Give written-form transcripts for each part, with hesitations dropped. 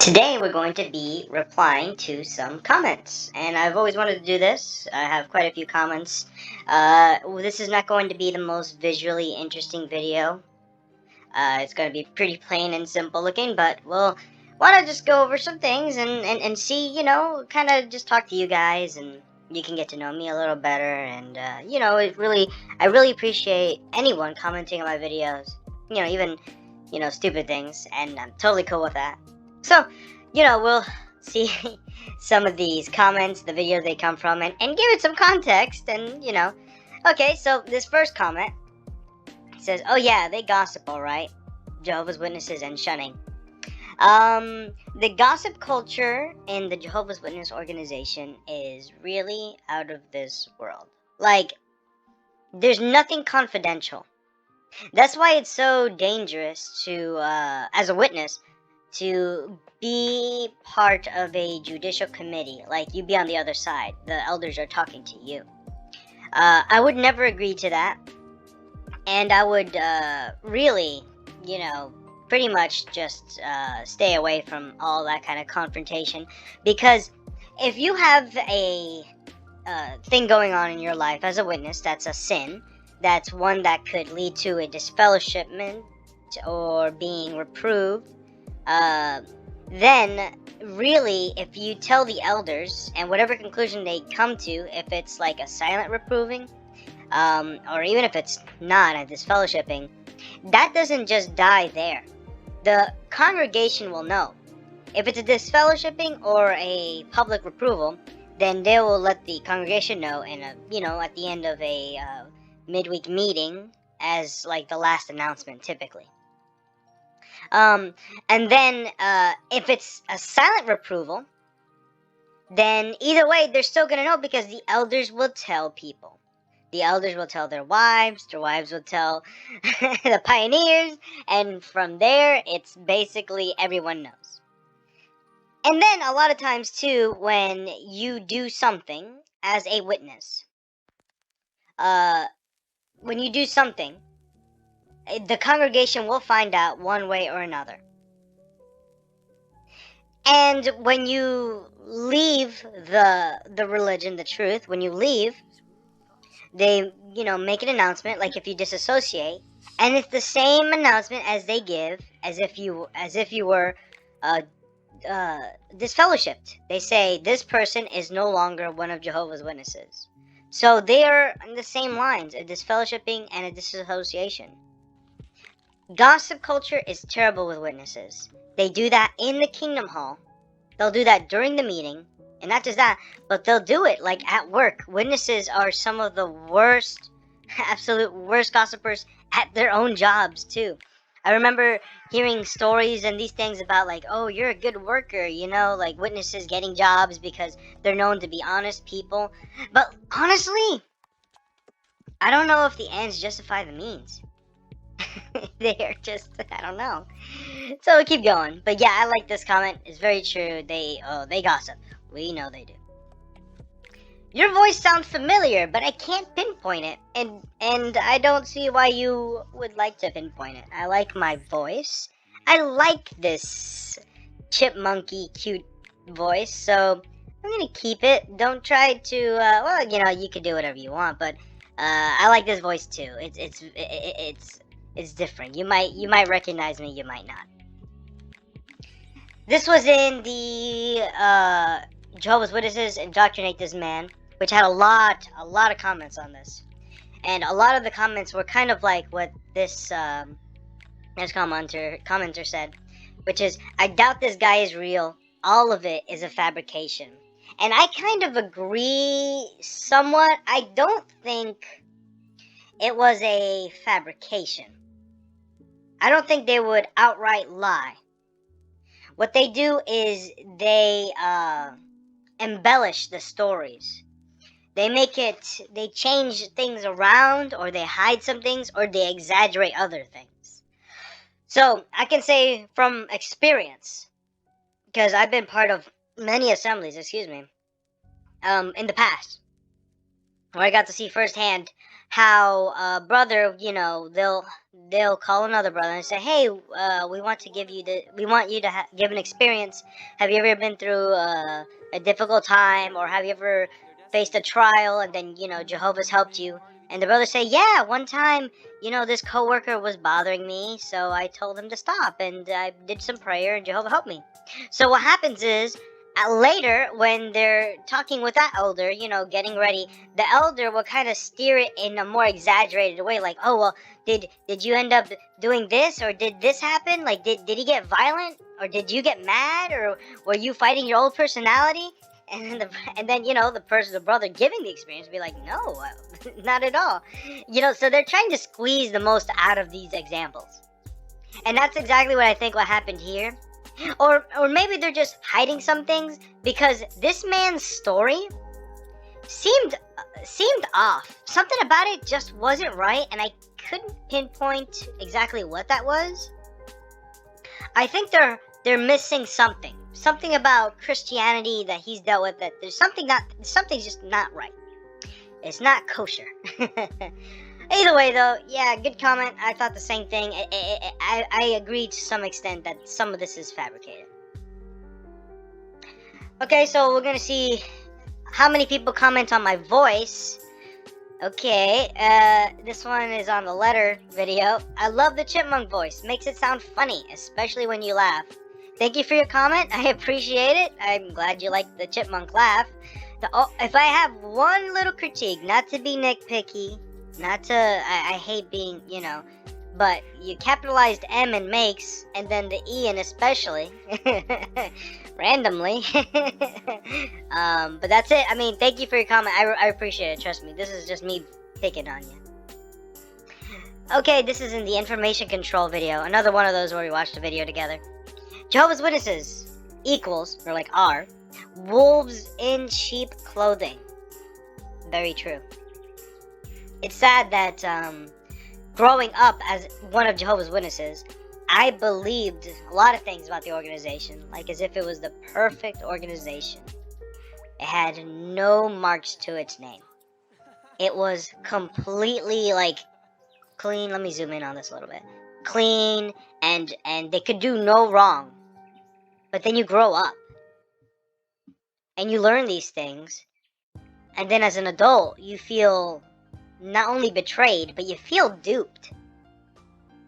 Today we're going to be replying to some comments, and I've always wanted to do this. I have quite a few comments. This is not going to be the most visually interesting video. It's going to be pretty plain and simple looking, but we'll want to just go over some things and see, kind of just talk to you guys, and you can get to know me a little better. And, I really appreciate anyone commenting on my videos, even, stupid things, and I'm totally cool with that. So, we'll see some of these comments, the videos they come from, and give it some context, and, Okay, so this first comment says, "Oh yeah, they gossip, all right. Jehovah's Witnesses and shunning." The gossip culture in the Jehovah's Witness organization is really out of this world. Like, there's nothing confidential. That's why it's so dangerous to, as a witness, to be part of a judicial committee. Like, you be on the other side. The elders are talking to you. I would never agree to that. And I would really, pretty much just stay away from all that kind of confrontation. Because if you have a thing going on in your life as a witness, that's a sin. That's one that could lead to a disfellowshipment or being reproved. Then, really, if you tell the elders, and whatever conclusion they come to, if it's like a silent reproving, or even if it's not a disfellowshipping, that doesn't just die there. The congregation will know. If it's a disfellowshipping or a public reproval, then they will let the congregation know, and at the end of a midweek meeting, as like the last announcement, typically. And then if it's a silent reproval, then either way, they're still gonna know, because the elders will tell people. The elders will tell their wives will tell the pioneers, and from there, it's basically everyone knows. And then a lot of times too, when you do something as a witness, when you do something, the congregation will find out one way or another. And when you leave the religion, the truth, when you leave, they make an announcement, like if you disassociate, and it's the same announcement as they give as if you were disfellowshipped. They say this person is no longer one of Jehovah's Witnesses. So they are in the same lines, a disfellowshipping and a disassociation. Gossip culture is terrible with witnesses. They do that in the Kingdom Hall. They'll do that during the meeting. And not just that, but they'll do it like at work. Witnesses are some of the worst, absolute worst gossipers at their own jobs too. I remember hearing stories and these things about, like, oh, you're a good worker, like witnesses getting jobs because they're known to be honest people. But honestly, I don't know if the ends justify the means. They're just, I don't know. So keep going. But yeah, I like this comment. It's very true. They gossip. We know they do. Your voice sounds familiar, but I can't pinpoint it, and I don't see why you would like to pinpoint it. I like my voice. I like this chipmunky cute voice, so I'm gonna keep it. Don't try to. You can do whatever you want, but I like this voice too. It's different. You might recognize me. You might not. This was in the Jehovah's Witnesses Indoctrinate This Man, which had a lot of comments on this. And a lot of the comments were kind of like what this commenter said, which is, "I doubt this guy is real. All of it is a fabrication." And I kind of agree somewhat. I don't think it was a fabrication. I don't think they would outright lie. What they do is they embellish the stories. They change things around, or they hide some things, or they exaggerate other things. So I can say from experience, because I've been part of many assemblies, in the past, where I got to see firsthand how brother, they'll call another brother and say, hey, we want to give you we want you to give an experience. Have you ever been through a difficult time, or have you ever faced a trial and then Jehovah's helped you? And the brother say, yeah, one time, this coworker was bothering me, so I told him to stop, and I did some prayer, and Jehovah helped me. So what happens is, later, when they're talking with that elder, getting ready, the elder will kind of steer it in a more exaggerated way, like, oh, well, did you end up doing this, or did this happen? Like, did he get violent, or did you get mad, or were you fighting your old personality? And then the brother giving the experience, be like, no, not at all. So they're trying to squeeze the most out of these examples, and that's exactly what I think what happened here. Or maybe they're just hiding some things, because this man's story seemed off. Something about it just wasn't right, and I couldn't pinpoint exactly what that was. I think they're missing something. Something about Christianity that he's dealt with, that something's just not right. It's not kosher. Either way, though, yeah, good comment. I thought the same thing. I agree to some extent that some of this is fabricated. Okay, so we're gonna see how many people comment on my voice. Okay, this one is on the letter video. I love the chipmunk voice. Makes it sound funny, especially when you laugh. Thank you for your comment. I appreciate it. I'm glad you like the chipmunk laugh. If I have one little critique, not to be nitpicky, I hate being, but you capitalized M in makes, and then the E in especially, randomly. But that's it. I mean, thank you for your comment. I appreciate it. Trust me. This is just me picking on you. Okay, this is in the information control video. Another one of those where we watched a video together. Jehovah's Witnesses equals, or like are, wolves in sheep clothing. Very true. It's sad that growing up as one of Jehovah's Witnesses, I believed a lot of things about the organization, like as if it was the perfect organization. It had no marks to its name. It was completely like clean. Let me zoom in on this a little bit. Clean, and they could do no wrong. But then you grow up and you learn these things, and then as an adult you feel not only betrayed, but you feel duped.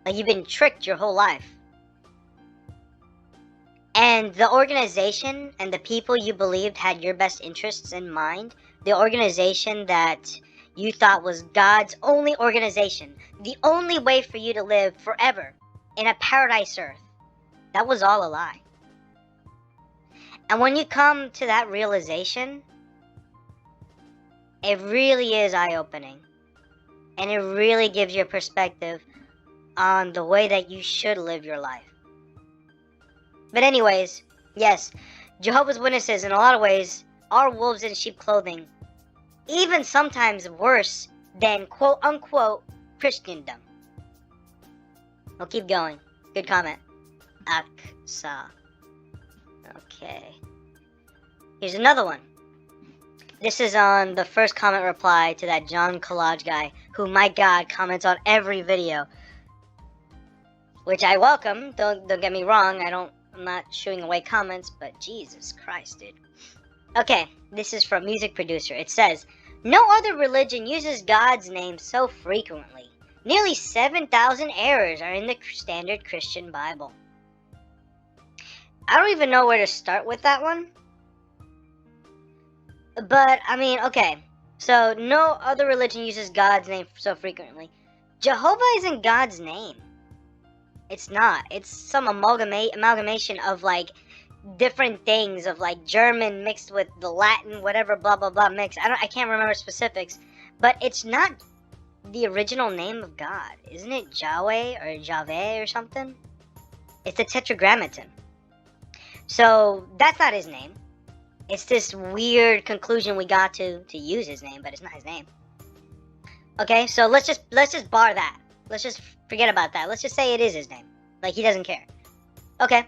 Like you've been tricked your whole life. And the organization and the people you believed had your best interests in mind, the organization that you thought was God's only organization, the only way for you to live forever in a paradise earth, that was all a lie. And when you come to that realization, it really is eye-opening. And it really gives you a perspective on the way that you should live your life. But anyways, yes, Jehovah's Witnesses in a lot of ways are wolves in sheep clothing. Even sometimes worse than quote-unquote Christendom. I'll keep going. Good comment. Aksa. Okay. Here's another one. This is on the first comment reply to that John Collage guy, who, my God, comments on every video. Which I welcome. Don't get me wrong. I'm not shooing away comments, but Jesus Christ, dude. Okay, this is from Music Producer. It says, no other religion uses God's name so frequently. Nearly 7,000 errors are in the standard Christian Bible. I don't even know where to start with that one. But, I mean, okay. So, no other religion uses God's name so frequently. Jehovah isn't God's name. It's not. It's some amalgamation of, like, different things, of, like, German mixed with the Latin, whatever, blah, blah, blah, mix. I can't remember specifics. But it's not the original name of God. Isn't it Yahweh or Javeh or something? It's the Tetragrammaton. So, that's not his name. It's this weird conclusion we got to use his name, but it's not his name. Okay, so let's just bar that. Let's just forget about that. Let's just say it is his name. Like, he doesn't care. Okay.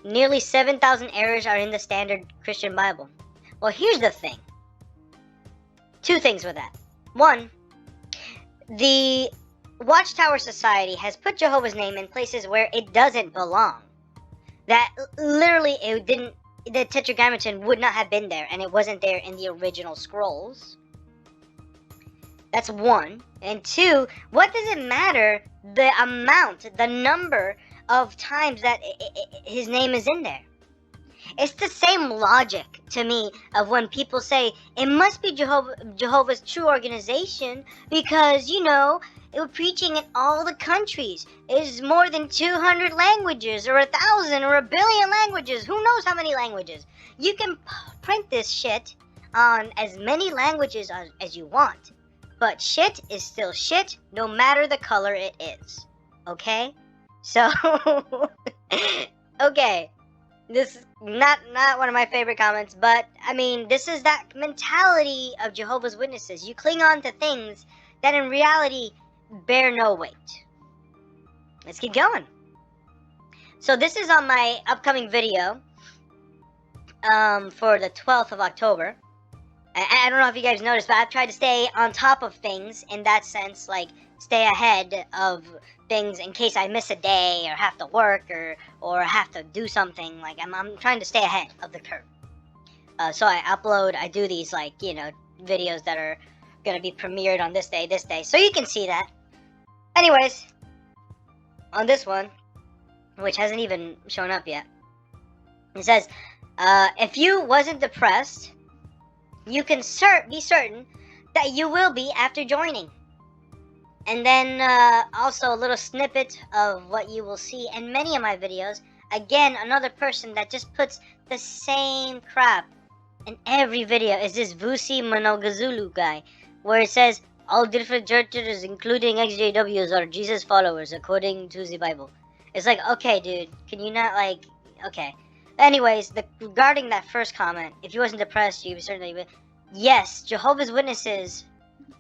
Nearly 7,000 errors are in the standard Christian Bible. Well, here's the thing. Two things with that. One, The Watchtower Society has put Jehovah's name in places where it doesn't belong. That literally it didn't. The Tetragrammaton would not have been there, and it wasn't there in the original scrolls. That's one. And two, what does it matter the amount, the number of times that his name is in there? It's the same logic to me of when people say it must be Jehovah's true organization because, you know, it was preaching in all the countries. It's more than 200 languages or 1,000 or 1,000,000,000 languages. Who knows how many languages? You can print this shit on as many languages as you want. But shit is still shit no matter the color it is. Okay? So, okay. This is not one of my favorite comments, but I mean, this is that mentality of Jehovah's Witnesses. You cling on to things that in reality bear no weight. Let's keep going. So this is on my upcoming video for the 12th of October. I don't know if you guys noticed, but I've tried to stay on top of things in that sense, like stay ahead of things in case I miss a day or have to work or have to do something. Like I'm trying to stay ahead of the curve. So I do these, like, you know, videos that are gonna be premiered on this day, so you can see that. Anyways, on this one, which hasn't even shown up yet, it says, if you wasn't depressed, you can be certain that you will be after joining. And then also a little snippet of what you will see in many of my videos. Again, another person that just puts the same crap in every video is this Vusi Manogazulu guy, where it says all different churches, including XJWs, are Jesus followers according to the Bible. It's like, okay, dude, can you not, like, okay. Anyways, regarding that first comment, if you wasn't depressed, you certainly would. Yes, Jehovah's Witnesses,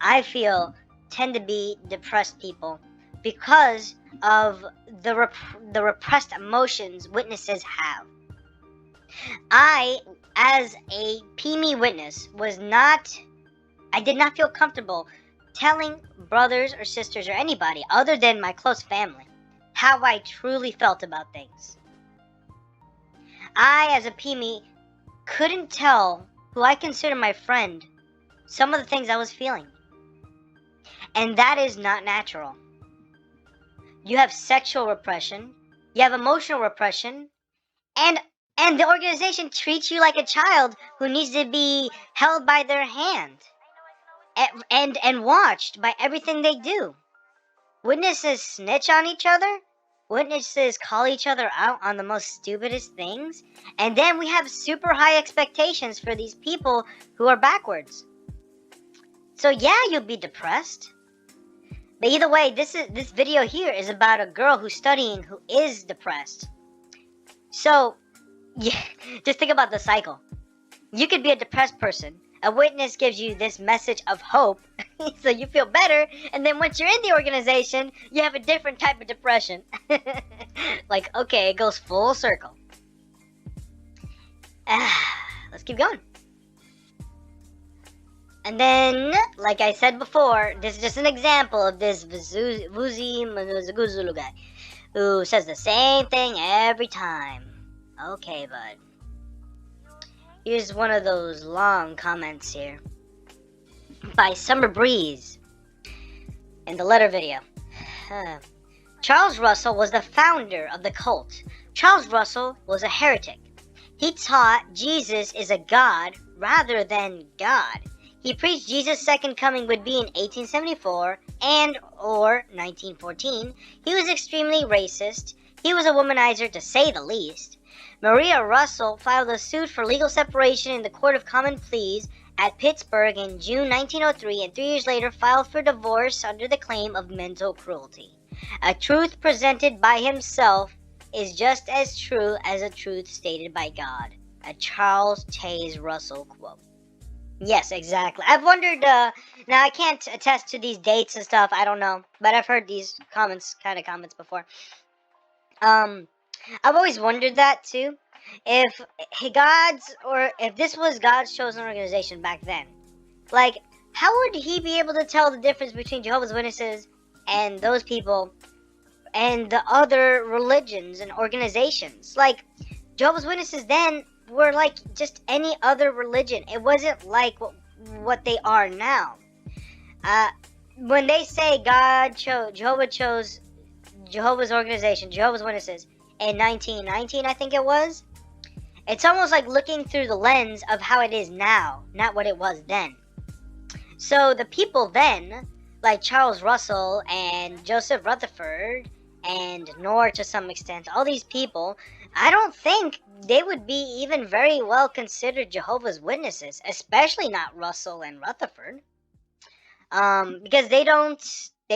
I feel, tend to be depressed people because of the repressed emotions witnesses have. I, as a PME witness, I did not feel comfortable telling brothers or sisters or anybody other than my close family how I truly felt about things. I, as a PME, couldn't tell who I consider my friend some of the things I was feeling. And that is not natural. You have sexual repression, you have emotional repression, and the organization treats you like a child who needs to be held by their hand and watched by everything they do. Witnesses snitch on each other. Witnesses call each other out on the most stupidest things. And then we have super high expectations for these people who are backwards. So yeah, you'll be depressed. But either way, this video here is about a girl who's studying who is depressed. So, yeah, just think about the cycle. You could be a depressed person. A witness gives you this message of hope, so you feel better, and then once you're in the organization, you have a different type of depression. Like, okay, it goes full circle. Let's keep going. And then, like I said before, this is just an example of this Vuzi Manuzaguzulu guy who says the same thing every time. Okay, bud. Here's one of those long comments here by Summer Breeze in the letter video. Charles Russell was the founder of the cult. Charles Russell was a heretic. He taught Jesus is a god rather than God. He preached Jesus' second coming would be in 1874 and or 1914. He was extremely racist. He was a womanizer, to say the least. Maria Russell filed a suit for legal separation in the Court of Common Pleas at Pittsburgh in June 1903, and 3 years later filed for divorce under the claim of mental cruelty. A truth presented by himself is just as true as a truth stated by God. A Charles Taze Russell quote. Yes, exactly. I've wondered, now I can't attest to these dates and stuff, I don't know, but I've heard these comments before. I've always wondered that too. If this was God's chosen organization back then, like, How would he be able to tell the difference between Jehovah's Witnesses and those people and the other religions and organizations? Like, Jehovah's Witnesses then were like just any other religion. It wasn't like what they are now. When they say Jehovah chose Jehovah's organization, Jehovah's Witnesses, in 1919, I think it was, it's almost like looking through the lens of how it is now, not what it was then. So the people then, like Charles Russell and Joseph Rutherford and Knorr to some extent, all these people, I don't think they would be even very well considered Jehovah's Witnesses, especially not Russell and Rutherford. Because they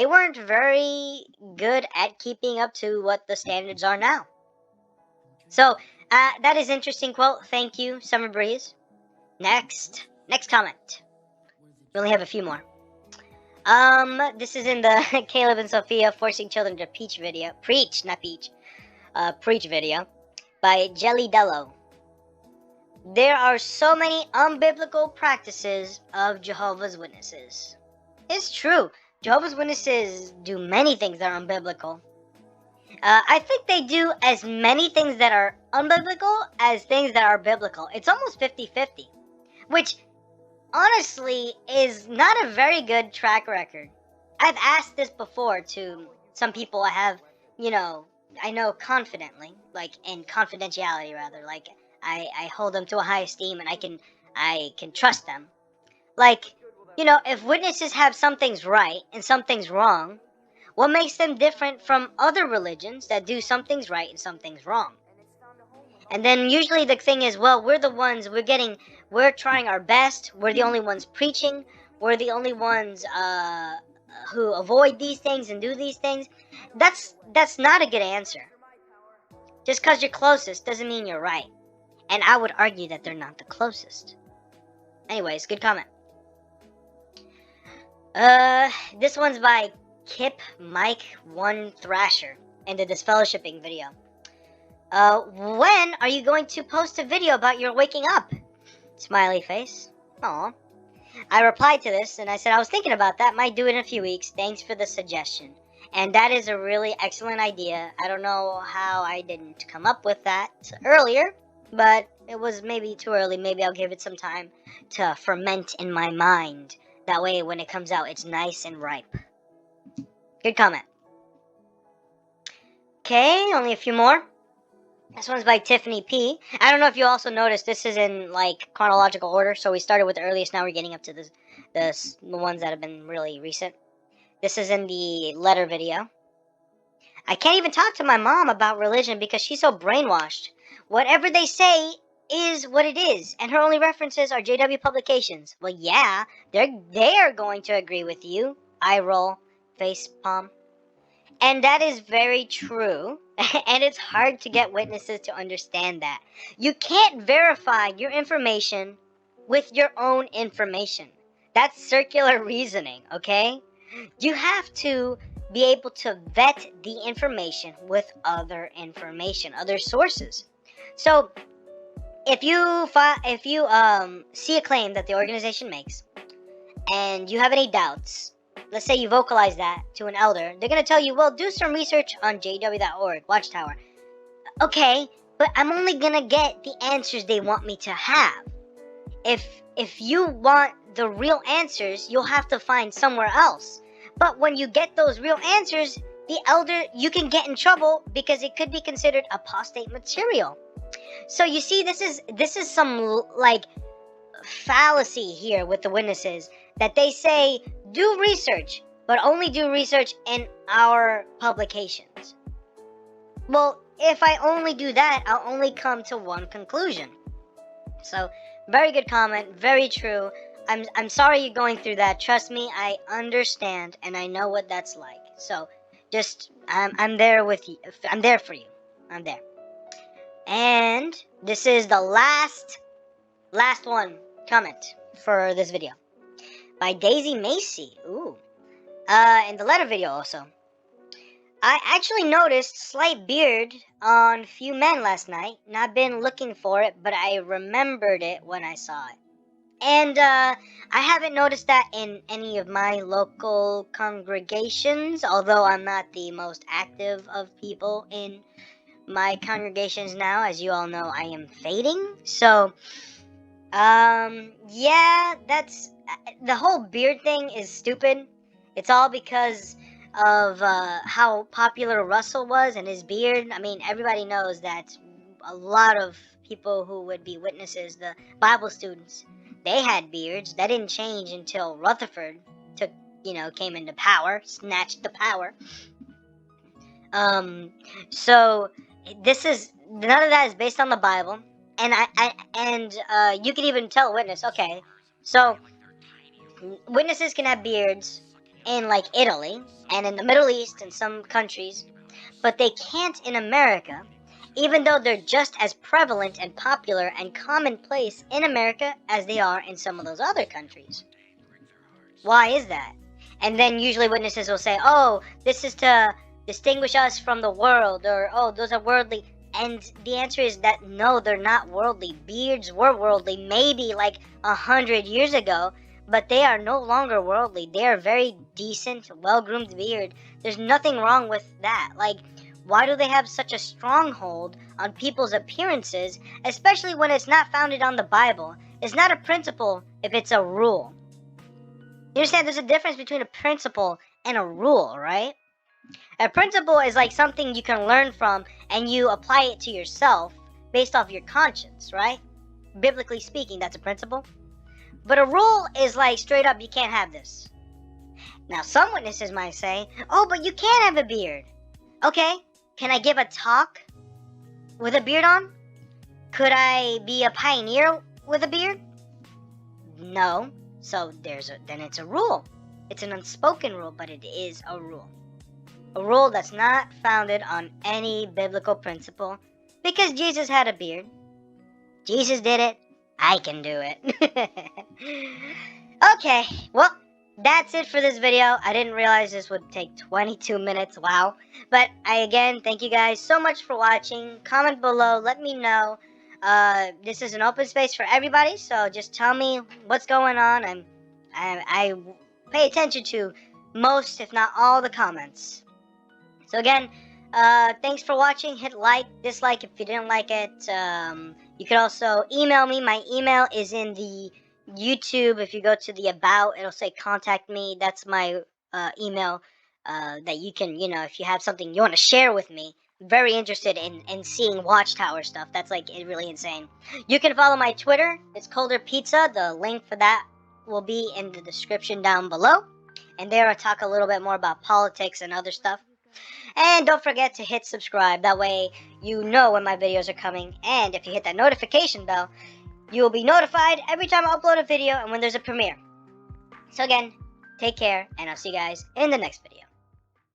weren't very good at keeping up to what the standards are now. So, that is interesting quote. Thank you, Summer Breeze. Next comment. We only have a few more. This is in the Caleb and Sophia forcing children to preach video by Jelly Dello. There are so many unbiblical practices of Jehovah's Witnesses. It's true. Jehovah's Witnesses do many things that are unbiblical. I think they do as many things that are unbiblical as things that are biblical. It's almost 50-50, which honestly is not a very good track record. I've asked this before to some people I know confidently, like in confidentiality rather, like I hold them to a high esteem and I can trust them. Like, if witnesses have some things right and some things wrong, what makes them different from other religions that do some things right and some things wrong? And then usually the thing is, well, we're the ones, we're trying our best, we're the only ones preaching, we're the only ones who avoid these things and do these things. That's not a good answer. Just because you're closest doesn't mean you're right. And I would argue that they're not the closest. Anyways, good comment. This one's by Kip Mike One Thrasher in the disfellowshipping video. When are you going to post a video about your waking up? Smiley face. Aw. I replied to this and I said I was thinking about that. Might do it in a few weeks. Thanks for the suggestion. And that is a really excellent idea. I don't know how I didn't come up with that earlier, but it was maybe too early. Maybe I'll give it some time to ferment in my mind. That way when it comes out, it's nice and ripe. Good comment. Okay, only a few more. This one's by Tiffany P. I don't know if you also noticed this is in like chronological order. So we started with the earliest, now we're getting up to the ones that have been really recent. This is in the letter video. I can't even talk to my mom about religion because she's so brainwashed. Whatever they say is what it is, and her only references are JW publications. Well, yeah, they are going to agree with you. Eye roll, face palm. And that is very true, and it's hard to get witnesses to understand that. You can't verify your information with your own information. That's circular reasoning, okay? You have to be able to vet the information with other information, other sources. So, if you see a claim that the organization makes, and you have any doubts, let's say you vocalize that to an elder, they're going to tell you, well, do some research on jw.org, Watchtower. Okay, but I'm only going to get the answers they want me to have. If you want the real answers, you'll have to find somewhere else. But when you get those real answers, the elder, you can get in trouble because it could be considered apostate material. So you see, this is some like fallacy here with the witnesses, that they say do research, but only do research in our publications. Well, if I only do that, I'll only come to one conclusion. So, very good comment, very true. I'm sorry you're going through that. Trust me, I understand and I know what that's like. So, just I'm there with you. I'm there for you. I'm there. And this is the last one comment for this video by Daisy Macy. Ooh. In the letter video also. I actually noticed slight beard on few men last night. Not been looking for it, but I remembered it when I saw it. And I haven't noticed that in any of my local congregations, although I'm not the most active of people in my congregations now. As you all know, I am fading. So, yeah, that's the whole beard thing is stupid. It's all because of how popular Russell was and his beard. I mean, everybody knows that a lot of people who would be witnesses, the Bible students, they had beards. That didn't change until Rutherford took, came into power, snatched the power. So this is none of that is based on the Bible, and you can even tell a witness. Okay, so witnesses can have beards in like Italy and in the Middle East and some countries, but they can't in America, even though they're just as prevalent and popular and commonplace in America as they are in some of those other countries. Why is that? And then usually witnesses will say, oh, this is to distinguish us from the world, or oh, those are worldly. And the answer is that no, they're not worldly. Beards were worldly maybe like 100 years ago, but they are no longer worldly. They are very decent, well-groomed beard. There's nothing wrong with that. Like, why do they have such a stronghold on people's appearances, especially when it's not founded on the Bible? It's not a principle if it's a rule. You understand there's a difference between a principle and a rule, right? A principle is like something you can learn from and you apply it to yourself based off your conscience, right? Biblically speaking, that's a principle. But a rule is like straight up, you can't have this. Now, some witnesses might say, oh, but you can have a beard. Okay, can I give a talk with a beard on? Could I be a pioneer with a beard? No. So then it's a rule. It's an unspoken rule, but it is a rule. A rule that's not founded on any biblical principle, because Jesus had a beard. Jesus did it. I can do it. Okay, well, that's it for this video. I didn't realize this would take 22 minutes. Wow. But again, thank you guys so much for watching. Comment below. Let me know. This is an open space for everybody, so just tell me what's going on. I pay attention to most, if not all, the comments. So again, thanks for watching. Hit like, dislike if you didn't like it. You can also email me. My email is in the YouTube. If you go to the about, it'll say contact me. That's my email that you can, if you have something you want to share with me. Very interested in seeing Watchtower stuff. That's like really insane. You can follow my Twitter. It's Colder Pizza. The link for that will be in the description down below. And there I talk a little bit more about politics and other stuff. And don't forget to hit subscribe. That way you know when my videos are coming. And if you hit that notification bell, you will be notified every time I upload a video and when there's a premiere. So again, take care, and I'll see you guys in the next video.